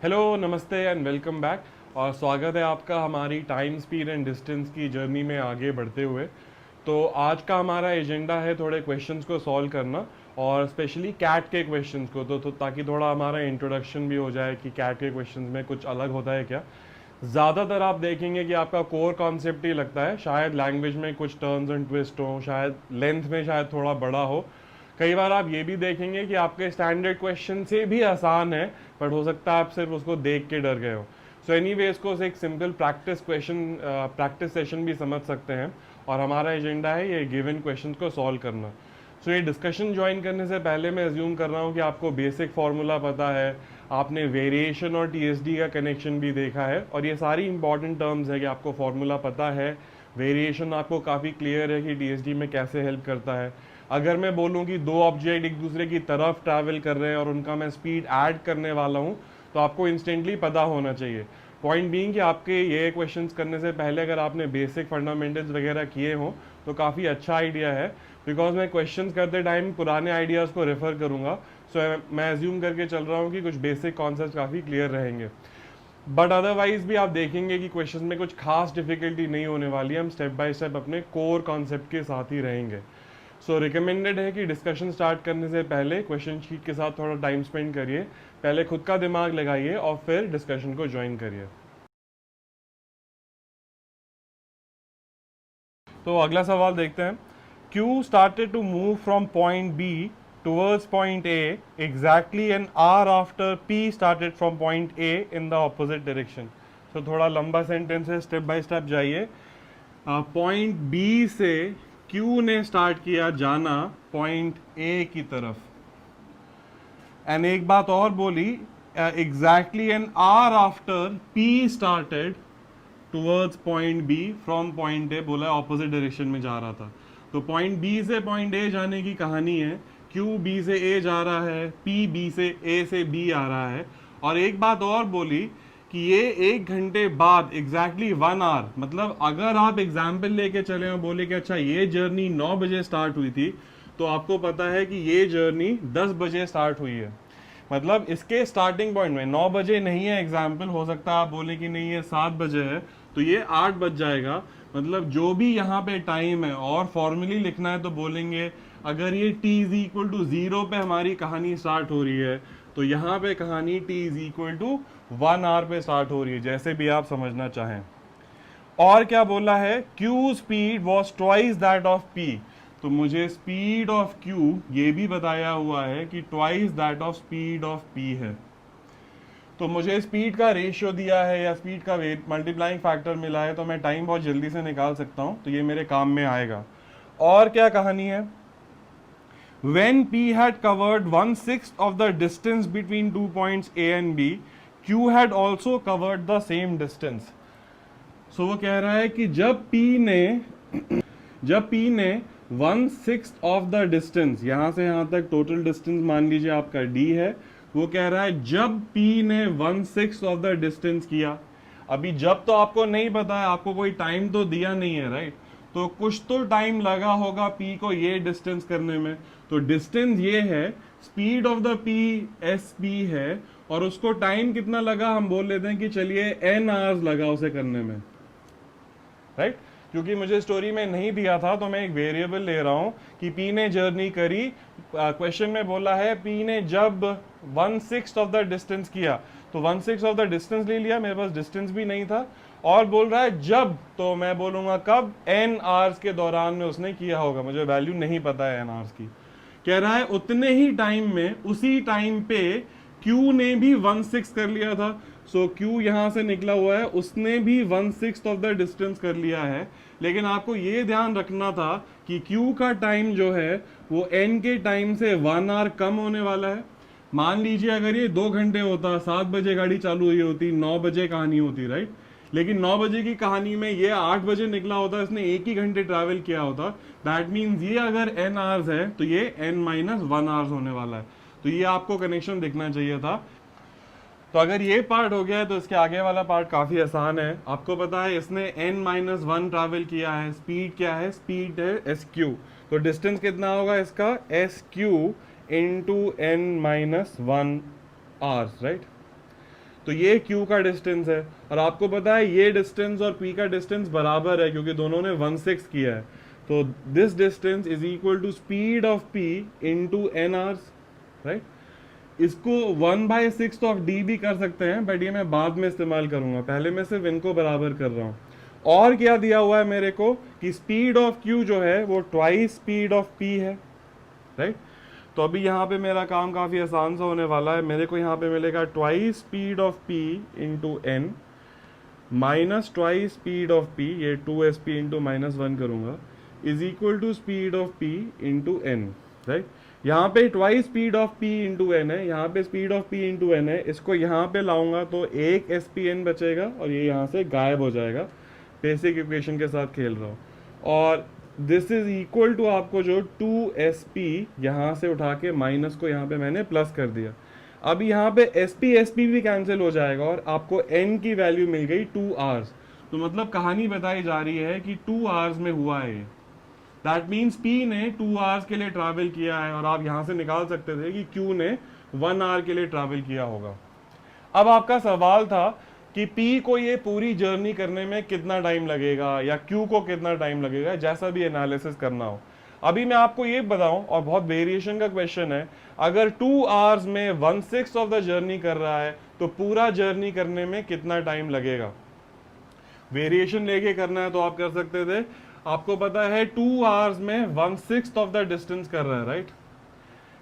Hello, नमस्ते and welcome back. और स्वागत है आपका हमारी टाइम, स्पीड एंड डिस्टेंस की जर्नी में आगे बढ़ते हुए। तो आज का हमारा एजेंडा है थोड़े क्वेश्चंस को सॉल्व करना, और स्पेशली कैट के क्वेश्चंस को, तो ताकि थोड़ा हमारा इंट्रोडक्शन भी हो जाए कि कैट के क्वेश्चंस में कुछ अलग होता है क्या। ज़्यादातर आप देखेंगे कि आपका कोर कॉन्सेप्ट ही लगता है, शायद लैंग्वेज में कुछ टर्न्स एंड ट्विस्ट हो, शायद लेंथ में शायद थोड़ा बड़ा हो। कई बार आप ये भी देखेंगे कि आपके स्टैंडर्ड क्वेश्चन से भी आसान है, बट हो सकता है आप सिर्फ उसको देख के डर गए हो। सो एनीवे, इसको एक सिंपल प्रैक्टिस सेशन भी समझ सकते हैं, और हमारा एजेंडा है ये गिवन क्वेश्चन को सॉल्व करना। सो ये डिस्कशन ज्वाइन करने से पहले मैं अज्यूम कर रहा हूँ कि आपको बेसिक फार्मूला पता है, आपने वेरिएशन और टीएसडी का कनेक्शन भी देखा है, और ये सारी इंपॉर्टेंट टर्म्स है कि आपको फार्मूला पता है। वेरिएशन आपको काफ़ी क्लियर है कि टीएसडी में कैसे हेल्प करता है। अगर मैं बोलूँ कि दो ऑब्जेक्ट एक दूसरे की तरफ ट्रैवल कर रहे हैं और उनका मैं स्पीड ऐड करने वाला हूँ, तो आपको इंस्टेंटली पता होना चाहिए। पॉइंट बीइंग कि आपके ये क्वेश्चंस करने से पहले अगर आपने बेसिक फंडामेंटल्स वगैरह किए हों तो काफ़ी अच्छा आइडिया है, बिकॉज मैं क्वेश्चंस करते टाइम पुराने आइडियाज़ को रेफर करूँगा। सो मैं एज्यूम करके चल रहा हूँ कि कुछ बेसिक कॉन्सेप्ट काफ़ी क्लियर रहेंगे। बट अदरवाइज भी आप देखेंगे कि क्वेश्चन में कुछ खास डिफिकल्टी नहीं होने वाली है, हम स्टेप बाय स्टेप अपने कोर कॉन्सेप्ट के साथ ही रहेंगे। सो रिकमेंडेड है कि डिस्कशन स्टार्ट करने से पहले क्वेश्चन शीट के साथ थोड़ा टाइम स्पेंड करिए, पहले खुद का दिमाग लगाइए और फिर डिस्कशन को ज्वाइन करिए। तो अगला सवाल देखते हैं। Q started to move from point B towards point A exactly an hour after P started from point A in the opposite direction. तो थोड़ा लंबा सेंटेंस है, स्टेप बाय स्टेप जाइए। पॉइंट बी से क्यू ने स्टार्ट किया जाना point A की तरफ, एंड एक बात और बोली, exactly an hour after P started towards point B from point A, बोला ऑपोजिट डायरेक्शन में जा रहा था। तो पॉइंट बी से पॉइंट ए जाने की कहानी है, क्यू बी से ए जा रहा है, पी बी से ए से बी आ रहा है। और एक बात और बोली कि ये 1 घंटे बाद एग्जैक्टली 1 आवर, मतलब अगर आप एग्जाम्पल लेके चले और बोले कि अच्छा ये जर्नी 9 बजे स्टार्ट हुई थी, तो आपको पता है कि ये जर्नी 10 बजे स्टार्ट हुई है। मतलब इसके स्टार्टिंग पॉइंट में 9 बजे नहीं है, एग्जाम्पल हो सकता है आप बोले कि नहीं ये 7 बजे है, तो ये 8 बज जाएगा। मतलब जो भी यहाँ पे टाइम है, और फॉर्मली लिखना है तो बोलेंगे अगर ये t इज इक्वल टू 0 पे हमारी कहानी स्टार्ट हो रही है, तो यहाँ पे कहानी t is equal to 1 hour पे स्टार्ट हो रही है, जैसे भी आप समझना चाहें। और क्या बोला है, Q speed was twice that of P। तो मुझे स्पीड ऑफ Q ये भी बताया हुआ है कि twice that of speed of P है। तो मुझे स्पीड का रेशियो दिया है या स्पीड का मल्टीप्लाइंग फैक्टर मिला है, तो मैं टाइम बहुत जल्दी से निकाल सकता हूं, तो ये मेरे काम में आएगा। और क्या कहानी है, when P had covered 1/6 of the distance between 2 points A and B, Q had also covered the same distance। सो वो कह रहा है कि जब P ने 1/6 ऑफ द डिस्टेंस, यहां से यहां तक टोटल डिस्टेंस मान लीजिए आपका D है, वो कह रहा है जब P ने 1/6 ऑफ द डिस्टेंस किया। अभी जब तो आपको नहीं पता है, आपको कोई टाइम तो दिया नहीं है, राइट। तो कुछ तो टाइम लगा होगा P को ये डिस्टेंस करने में। तो डिस्टेंस ये है, speed of the P SP है, और उसको टाइम कितना लगा, हम बोल लेते हैं कि चलिए n आवर्स लगा उसे करने में, राइट। क्योंकि मुझे स्टोरी में नहीं दिया था, तो मैं एक वेरिएबल ले रहा हूं कि P ने जर्नी करी। क्वेश्चन में बोला है P ने जब 1/6 ऑफ द डिस्टेंस किया, तो 1/6 ऑफ द डिस्टेंस ले लिया, मेरे पास डिस्टेंस भी नहीं था। और बोल रहा है जब, तो मैं बोलूंगा कब, n आवर्स के दौरान में उसने किया होगा, मुझे वैल्यू नहीं पता है n आवर्स की। कह रहा है उतने ही टाइम में, उसी टाइम पे Q ने भी 1/6 कर लिया था। सो Q यहां से निकला हुआ है, उसने भी 1/6 ऑफ द डिस्टेंस कर लिया है। लेकिन आपको ये ध्यान रखना था कि Q का टाइम जो है वो N के टाइम से 1 आवर कम होने वाला है। मान लीजिए अगर ये 2 घंटे होता, 7 बजे गाड़ी चालू हुई होती, 9 बजे कहानी होती, राइट। लेकिन 9 बजे की कहानी में ये 8 बजे निकला होता, इसने 1 ही घंटे ट्रैवल किया होता। दैट मीन्स ये अगर n आवर्स है तो ये n-1 आवर्स होने वाला है। तो ये आपको कनेक्शन दिखना चाहिए था। तो अगर ये पार्ट हो गया है, तो इसके आगे वाला पार्ट काफी आसान है। आपको पता है इसने n-1 ट्रैवल किया है, स्पीड क्या है, स्पीड है SQ। तो डिस्टेंस कितना होगा इसका, SQ into n-1 hours, right. तो ये q का डिस्टेंस है, और आपको पता है ये डिस्टेंस और p का डिस्टेंस बराबर है क्योंकि दोनों ने 1/6 किया है। तो this distance is equal to speed of p into n hours, right. इसको 1/6 ऑफ d भी कर सकते हैं, बट ये मैं बाद में इस्तेमाल करूंगा, पहले मैं सिर्फ इनको बराबर कर रहा हूँ। और क्या दिया हुआ है मेरे को कि स्पीड ऑफ q जो है वो ट्वाइस स्पीड ऑफ p है, राइट। तो अभी यहाँ पे मेरा काम काफ़ी आसान सा होने वाला है। मेरे को यहाँ पे मिलेगा twice speed of p into n minus twice speed of p, ये 2sp इंटू -1 करूँगा, is equal to speed of p into n, right. यहाँ पे twice speed of p into n है, यहाँ पे speed of p into n है। इसको यहाँ पे लाऊंगा तो एक spn बचेगा और ये यहाँ से गायब हो जाएगा। बेसिक इक्वेशन के साथ खेल रहा हूँ। और दिस इज इक्वल टू आपको जो 2sp यहाँ से उठा के माइनस को यहाँ पे मैंने प्लस कर दिया। अब यहाँ पे sp भी कैंसिल हो जाएगा और आपको n की वैल्यू मिल गई 2 आवर्स। तो मतलब कहानी बताई जा रही है कि 2 आवर्स में हुआ है। दैट मीन्स p ने 2 आवर्स के लिए ट्रैवल किया है, और आप यहाँ से निकाल सकते थे कि q ने 1 आवर के लिए ट्रैवल किया होगा। अब आपका सवाल था कि p को ये पूरी जर्नी करने में कितना टाइम लगेगा या q को कितना टाइम लगेगा, जैसा भी एनालिसिस करना हो। अभी मैं आपको ये बताऊं, और बहुत वेरिएशन का क्वेश्चन है, अगर 2 आवर्स में 1/6 ऑफ द जर्नी कर रहा है तो पूरा जर्नी करने में कितना टाइम लगेगा। वेरिएशन लेके करना है तो आप कर सकते थे। आपको पता है 2 आवर्स में 1/6 ऑफ द डिस्टेंस कर रहा है, राइट।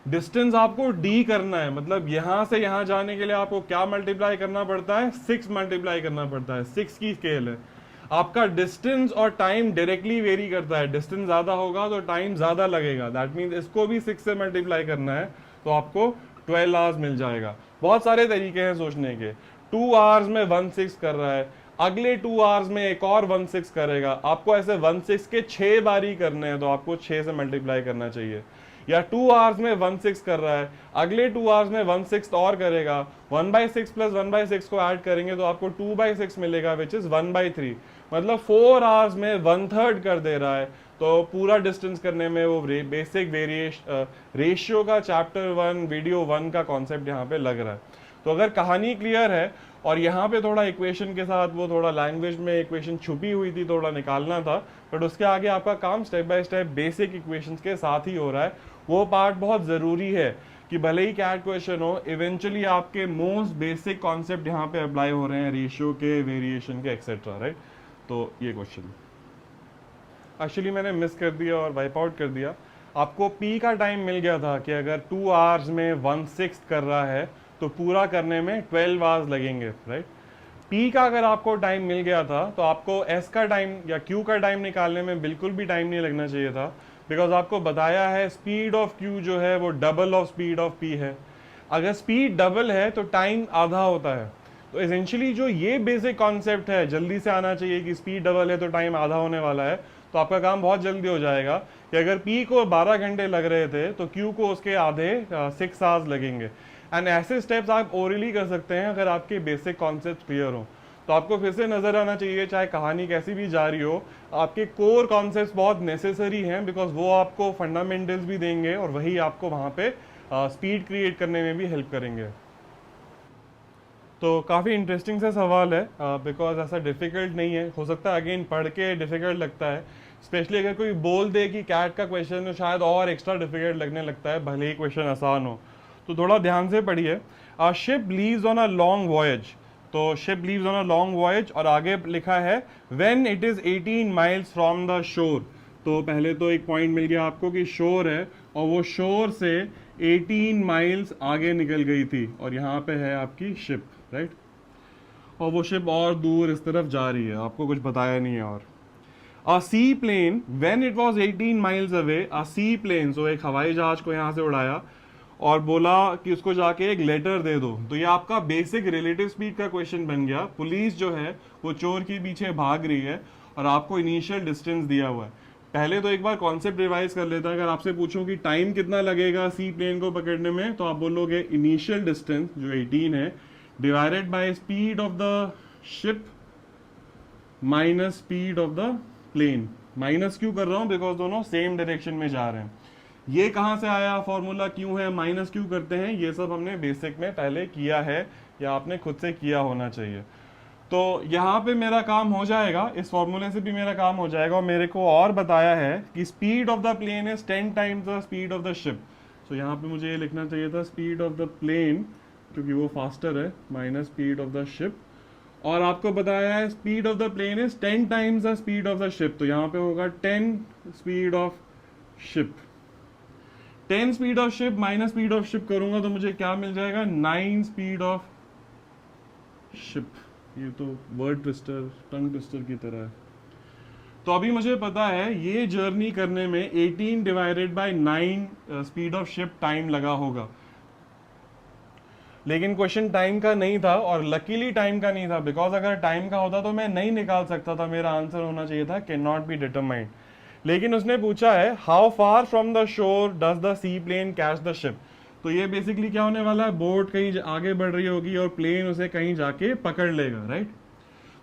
डिस्टेंस आपको d करना है, मतलब यहां से यहां जाने के लिए आपको क्या मल्टीप्लाई करना पड़ता है, 6 मल्टीप्लाई करना पड़ता है। 6 की स्केल है। आपका डिस्टेंस और टाइम डायरेक्टली वेरी करता है, डिस्टेंस ज्यादा होगा तो टाइम ज्यादा लगेगा। दैट मीन्स इसको भी 6 से मल्टीप्लाई करना है तो आपको 12 आवर्स मिल जाएगा। बहुत सारे तरीके हैं सोचने के। 2 आवर्स में 1/6 कर रहा है, अगले 2 आवर्स में एक और 1/6 करेगा। आपको ऐसे 1/6 के 6 बार ही करने हैं तो आपको 6 से मल्टीप्लाई करना चाहिए। या 2 आवर्स में 1/6 कर रहा है, अगले 2 आवर्स में 1/6 और करेगा, 1/6 प्लस 1/6 को ऐड करेंगे तो आपको 2/6 मिलेगा, विच इज 1/3। मतलब 4 आवर्स में 1/3 कर दे रहा है। तो पूरा डिस्टेंस करने में वो बेसिक रेशियो का चैप्टर 1 वीडियो 1 का कॉन्सेप्ट यहाँ पे लग रहा है। तो अगर कहानी क्लियर है और यहाँ पे थोड़ा इक्वेशन के साथ वो थोड़ा लैंग्वेज में इक्वेशन छुपी हुई थी, थोड़ा निकालना था, बट उसके आगे आपका काम step by step basic equations के साथ ही हो रहा है। वो पार्ट बहुत ज़रूरी है कि भले ही कैट क्वेश्चन हो, इवेंचुअली आपके मोस्ट बेसिक कॉन्सेप्ट यहाँ पे अप्लाई हो रहे हैं, रेशियो के, वेरिएशन के, एक्सेट्रा, राइट। तो ये क्वेश्चन एक्चुअली मैंने मिस कर दिया और वाइप आउट कर दिया। आपको p का टाइम मिल गया था कि अगर 2 आवर्स में 1/6 कर रहा है तो पूरा करने में 12 आवर्स लगेंगे, राइट। p का अगर आपको टाइम मिल गया था तो आपको s का टाइम या q का टाइम निकालने में बिल्कुल भी टाइम नहीं लगना चाहिए था, बिकॉज आपको बताया है स्पीड ऑफ q जो है वो double of speed of p है। अगर स्पीड डबल है तो टाइम आधा होता है। तो एसेंशियली जो ये बेसिक कॉन्सेप्ट है, जल्दी से आना चाहिए कि स्पीड डबल है तो टाइम आधा होने वाला है, तो आपका काम बहुत जल्दी हो जाएगा कि अगर p को 12 घंटे लग रहे थे तो q को उसके आधे 6 आवर्स लगेंगे। एंड ऐसे स्टेप्स आप ओरली कर सकते हैं अगर आपके बेसिक कॉन्सेप्ट क्लियर हो। तो आपको फिर से नजर आना चाहिए, चाहे कहानी कैसी भी जा रही हो, आपके कोर कॉन्सेप्ट्स बहुत नेसेसरी हैं, बिकॉज वो आपको फंडामेंटल्स भी देंगे और वही आपको वहाँ पे स्पीड क्रिएट करने में भी हेल्प करेंगे। तो काफ़ी इंटरेस्टिंग सा सवाल है, बिकॉज ऐसा डिफ़िकल्ट नहीं है। हो सकता है अगेन पढ़ के डिफ़िकल्ट लगता है, स्पेशली अगर कोई बोल दे कि कैट का क्वेश्चन तो शायद और एक्स्ट्रा डिफ़िकल्ट लगने लगता है, भले ही क्वेश्चन आसान हो। तो थोड़ा ध्यान से पढ़िए। Ship leaves on a long voyage, तो ship leaves on a long voyage, और आगे लिखा है when it is 18 miles from the shore. तो पहले तो एक पॉइंट मिल गया आपको कि शोर है और वो शोर से 18 माइल्स आगे निकल गई थी, और यहाँ पे है आपकी शिप, राइट। और वो शिप और दूर इस तरफ जा रही है, आपको कुछ बताया नहीं है। और a sea plane when it was 18 miles away, a sea plane, so एक हवाई जहाज को यहाँ से उड़ाया और बोला कि उसको जाके एक लेटर दे दो। तो ये आपका बेसिक रिलेटिव स्पीड का क्वेश्चन बन गया। पुलिस जो है वो चोर के पीछे भाग रही है और आपको इनिशियल डिस्टेंस दिया हुआ है। पहले तो एक बार कॉन्सेप्ट रिवाइज कर लेता है। अगर आपसे पूछूं कि टाइम कितना लगेगा सी प्लेन को पकड़ने में, तो आप बोलोगे इनिशियल डिस्टेंस जो 18 है divided by speed of the ship minus speed of the plane. Minus क्यों कर रहा हूं, बिकॉज दोनों सेम डायरेक्शन में जा रहे हैं। ये कहां से आया फॉर्मूला, क्यों है माइनस क्यों करते हैं, ये सब हमने बेसिक में पहले किया है, या आपने खुद से किया होना चाहिए। तो यहाँ पे मेरा काम हो जाएगा, इस फॉर्मूले से भी मेरा काम हो जाएगा। और मेरे को और बताया है कि speed of the plane is 10 times the speed of the ship. So यहाँ पे मुझे ये लिखना चाहिए था स्पीड ऑफ द प्लेन, क्योंकि वो फास्टर है, minus speed of the ship. और आपको बताया है speed of the plane is 10 times the speed of the ship, तो यहाँ पे होगा 10 speed of ship. 10 speed of ship minus speed of ship करूंगा तो मुझे क्या मिल जाएगा, 9 स्पीड ऑफ शिप। ये तो वर्ड ट्विस्टर, टंग ट्विस्टर की तरह है। तो अभी मुझे पता है ये जर्नी करने में 18 divided by 9 speed of ship time लगा होगा। लेकिन क्वेश्चन टाइम का नहीं था, और लकीली टाइम का नहीं था, बिकॉज अगर टाइम का होता तो मैं नहीं निकाल सकता था, मेरा आंसर होना चाहिए था कैन नॉट बी डिटरमाइंड। लेकिन उसने पूछा है how far from the shore does the sea plane catch the ship. तो ये बेसिकली क्या होने वाला है, बोट कहीं आगे बढ़ रही होगी और प्लेन उसे कहीं जाके पकड़ लेगा, राइट।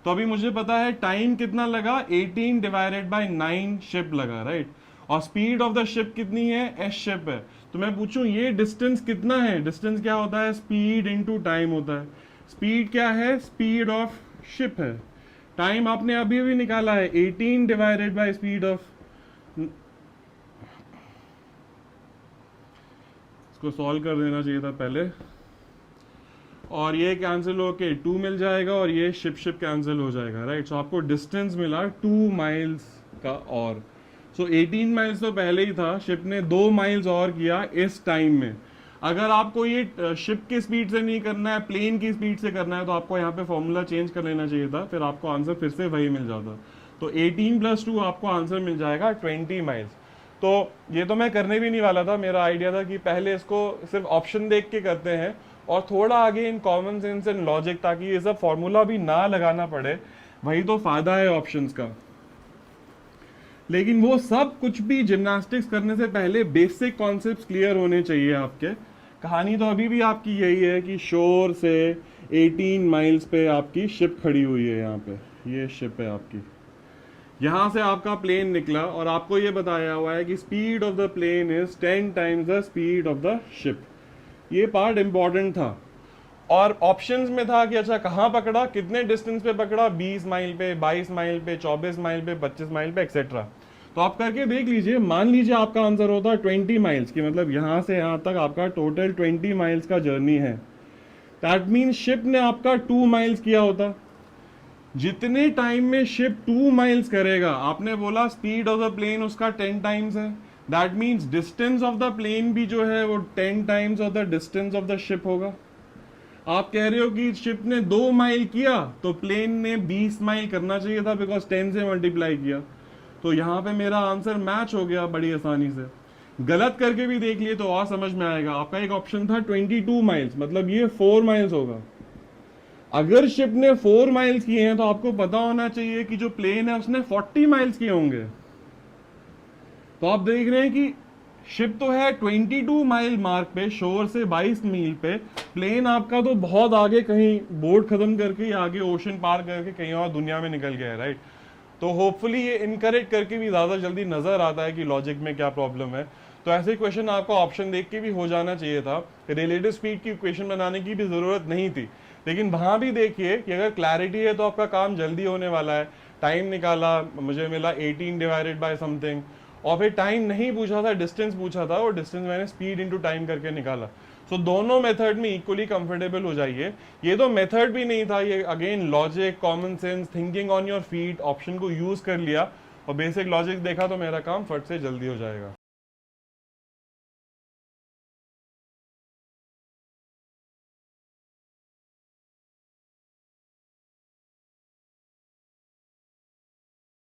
तो अभी मुझे पता है टाइम कितना लगा, 18 डिवाइडेड बाय 9 शिप लगा, राइट। और स्पीड ऑफ द शिप कितनी है, एस शिप है। तो मैं पूछूं ये डिस्टेंस कितना है, डिस्टेंस क्या होता है, स्पीड इनटू टाइम होता है। स्पीड क्या है, स्पीड ऑफ शिप है। टाइम आपने अभी अभी निकाला है 18 डिवाइडेड बाय स्पीड ऑफ, इसको सॉल्व कर देना चाहिए था पहले। और ये कैंसिल होके 2 मिल जाएगा और ये शिप शिप कैंसिल हो जाएगा, राइट। सो आपको डिस्टेंस मिला 2 माइल्स का। और सो 18 माइल्स तो पहले ही था, शिप ने 2 माइल्स और किया इस टाइम में। अगर आपको ये शिप की स्पीड से नहीं करना है, प्लेन की स्पीड से करना है, तो आपको यहाँ पे फॉर्मूला चेंज कर लेना चाहिए था, फिर आपको आंसर फिर से वही मिल जाता। तो 18 + 2 आपको आंसर मिल जाएगा 20 माइल्स। तो ये तो मैं करने भी नहीं वाला था, मेरा आइडिया था कि पहले इसको सिर्फ ऑप्शन देख के करते हैं और थोड़ा आगे in common sense and logic, ताकि ये सब फॉर्मूला भी ना लगाना पड़े। वही तो फायदा है ऑप्शंस का। लेकिन वो सब कुछ भी जिम्नास्टिक्स करने से पहले बेसिक कॉन्सेप्ट्स क्लियर होने चाहिए आपके। कहानी तो अभी भी आपकी यही है कि शोर से 18 माइल्स पे आपकी शिप खड़ी हुई है। यहाँ पे ये शिप है आपकी, यहाँ से आपका प्लेन निकला और आपको ये बताया हुआ है कि speed of the plane is 10 times the speed of the ship. ये पार्ट इंपॉर्टेंट था। और ऑप्शंस में था कि अच्छा कहाँ पकड़ा, कितने डिस्टेंस पे पकड़ा, 20 माइल पे, 22 माइल पे, 24 माइल पे, 25 माइल पे, एक्सेट्रा। तो आप करके देख लीजिए। मान लीजिए आपका आंसर होता 20 माइल्स की, मतलब यहाँ से यहाँ तक आपका टोटल 20 माइल्स का जर्नी है। दैट मीन्स शिप ने आपका 2 माइल्स किया होता। जितने टाइम में शिप 2 माइल्स करेगा, आपने बोला स्पीड ऑफ द प्लेन उसका 10 टाइम्स है, that means distance of the plane भी जो है वो 10 times of the distance of the ship होगा। आप कह रहे हो कि शिप ने 2 माइल किया तो प्लेन ने 20 माइल करना चाहिए था, बिकॉज 10 से मल्टीप्लाई किया। तो यहाँ पे मेरा आंसर मैच हो गया बड़ी आसानी से। गलत करके भी देख लिए तो और समझ में आएगा। आपका एक ऑप्शन था 22 माइल्स, मतलब ये 4 माइल्स होगा। अगर शिप ने 4 माइल्स किए हैं तो आपको पता होना चाहिए कि जो प्लेन है उसने 40 माइल्स किए होंगे। तो आप देख रहे हैं कि शिप तो है 22 माइल मार्क पे, शोर से 22 मील पे, प्लेन आपका तो बहुत आगे, कहीं बोट खत्म करके या आगे ओशन पार करके कहीं और दुनिया में निकल गया है, राइट। तो होपफुली ये इनकरेक्ट करके भी ज़्यादा जल्दी नजर आता है कि लॉजिक में क्या प्रॉब्लम है। तो ऐसे क्वेश्चन आपको ऑप्शन देख के भी हो जाना चाहिए था। रिलेटिव स्पीड की इक्वेशन बनाने की भी ज़रूरत नहीं थी, लेकिन वहाँ भी देखिए कि अगर क्लैरिटी है तो आपका काम जल्दी होने वाला है। टाइम निकाला, मुझे मिला 18 डिवाइडेड बाय समथिंग, और फिर टाइम नहीं पूछा था, डिस्टेंस पूछा था, और डिस्टेंस मैंने स्पीड इनटू टाइम करके निकाला। सो दोनों मेथड में इक्वली कंफर्टेबल हो जाइए। ये तो मेथड भी नहीं था, ये again logic, common sense, thinking on your feet, option को यूज कर लिया और बेसिक लॉजिक देखा तो मेरा काम फट से जल्दी हो जाएगा।